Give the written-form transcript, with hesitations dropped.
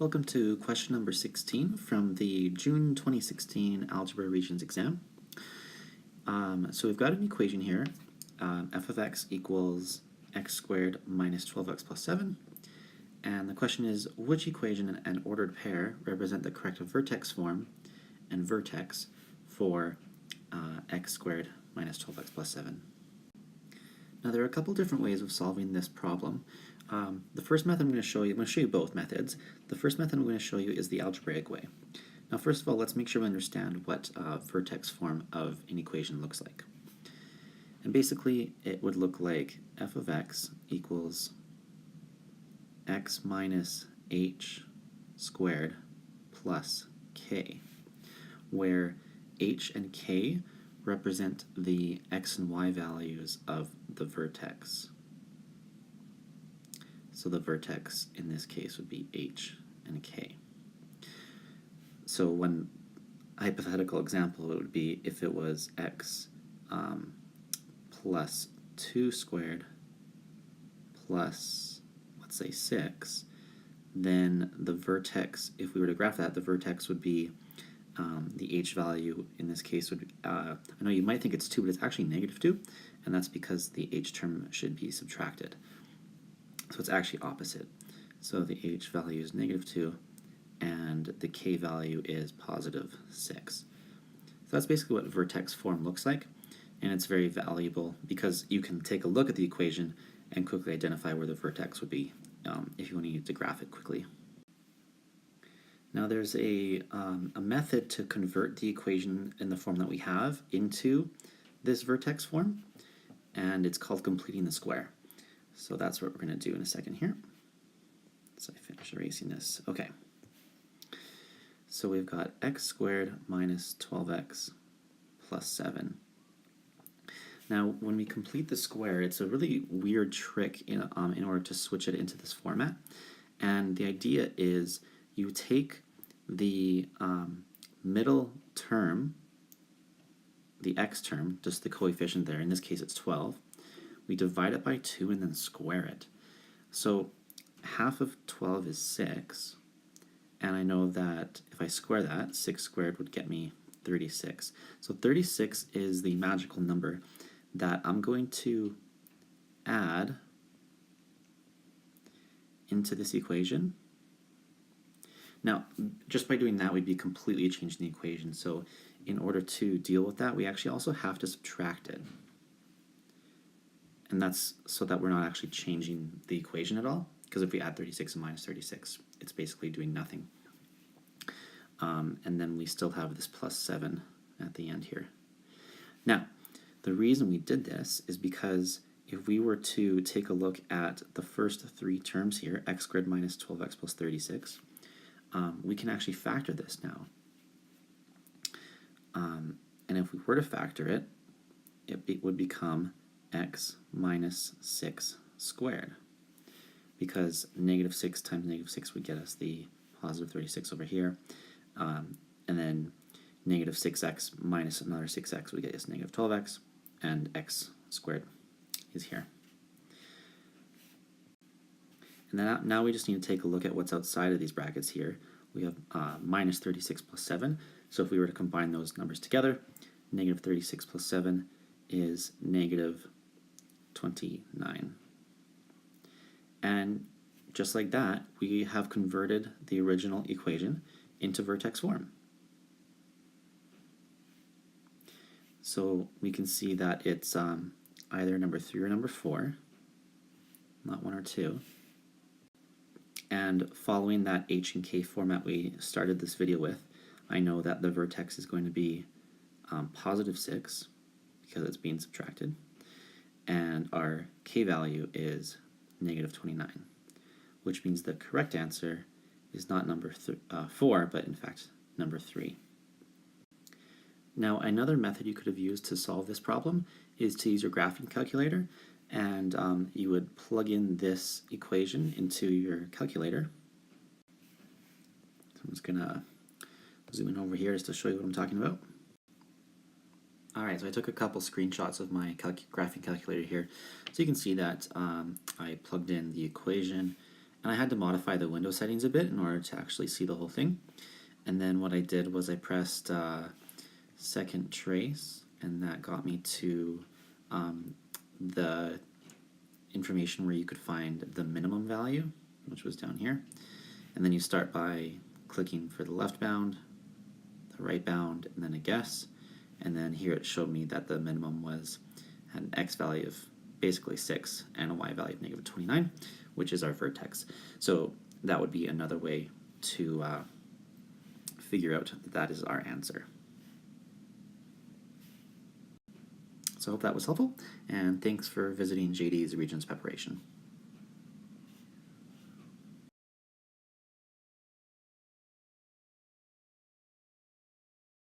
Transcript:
Welcome to question number 16 from the June 2016 Algebra Regions exam. So we've got an equation here, f of x equals x squared minus 12x plus 7. And the question is, which equation and ordered pair represent the correct vertex form and vertex for x squared minus 12x plus 7? Now there are a couple different ways of solving this problem. The first method I'm going to show you both methods. The first method I'm going to show you is the algebraic way. Now first of all, let's make sure we understand what vertex form of an equation looks like. And basically it would look like f of x equals x minus h squared plus k, where h and k represent the x and y values of the vertex. So the vertex in this case would be h and k. So one hypothetical example it would be if it was x plus 2 squared plus, let's say, 6, then the vertex, if we were to graph that, the vertex would be the h value in this case would be, I know you might think it's 2, but it's actually negative 2, and that's because the h term should be subtracted. So it's actually opposite. So the h value is negative 2, and the k value is positive 6. So that's basically what vertex form looks like, and it's very valuable because you can take a look at the equation and quickly identify where the vertex would be if you want to use to graph it quickly. Now there's a method to convert the equation in the form that we have into this vertex form, and it's called completing the square. So that's what we're going to do in a second here. So I finish erasing this. Okay. So we've got x squared minus 12x plus 7. Now when we complete the square, it's a really weird trick in order to switch it into this format. And the idea is you take the middle term, the x term, just the coefficient there, in this case it's 12, we divide it by 2 and then square it. So half of 12 is 6, and I know that if I square that, 6 squared would get me 36. So 36 is the magical number that I'm going to add into this equation. Now, just by doing that, we'd be completely changing the equation. So in order to deal with that, we actually also have to subtract it. And that's so that we're not actually changing the equation at all, because if we add 36 and minus 36, it's basically doing nothing. And then we still have this plus 7 at the end here. Now, the reason we did this is because if we were to take a look at the first 3 terms here, x squared minus 12x plus 36, we can actually factor this now. And if we were to factor it, it would become x minus 6 squared, because negative 6 times negative 6 would get us the positive 36 over here, and then negative 6x minus another 6x would get us negative 12x, and x squared is here. And then now we just need to take a look at what's outside of these brackets here. We have minus 36 plus 7, so if we were to combine those numbers together, negative 36 plus 7 is negative 29. And just like that, we have converted the original equation into vertex form. So we can see that it's either number 3 or number 4, not 1 or 2. And following that h and k format we started this video with, I know that the vertex is going to be positive 6, because it's being subtracted, and our k value is negative 29, which means the correct answer is not number 4, but in fact number 3. Now another method you could have used to solve this problem is to use your graphing calculator, and you would plug in this equation into your calculator. So I'm just going to zoom in over here just to show you what I'm talking about. Alright, so I took a couple screenshots of my graphing calculator here, so you can see that I plugged in the equation, And I had to modify the window settings a bit in order to actually see the whole thing. And then what I did was I pressed second trace, and that got me to the information where you could find the minimum value, which was down here. And then you start by clicking for the left bound, the right bound, and then a guess. And then here it showed me that the minimum had an x value of basically 6 and a y value of negative 29, which is our vertex. So that would be another way to figure out that that is our answer. So I hope that was helpful, and thanks for visiting JD's Regents Preparation.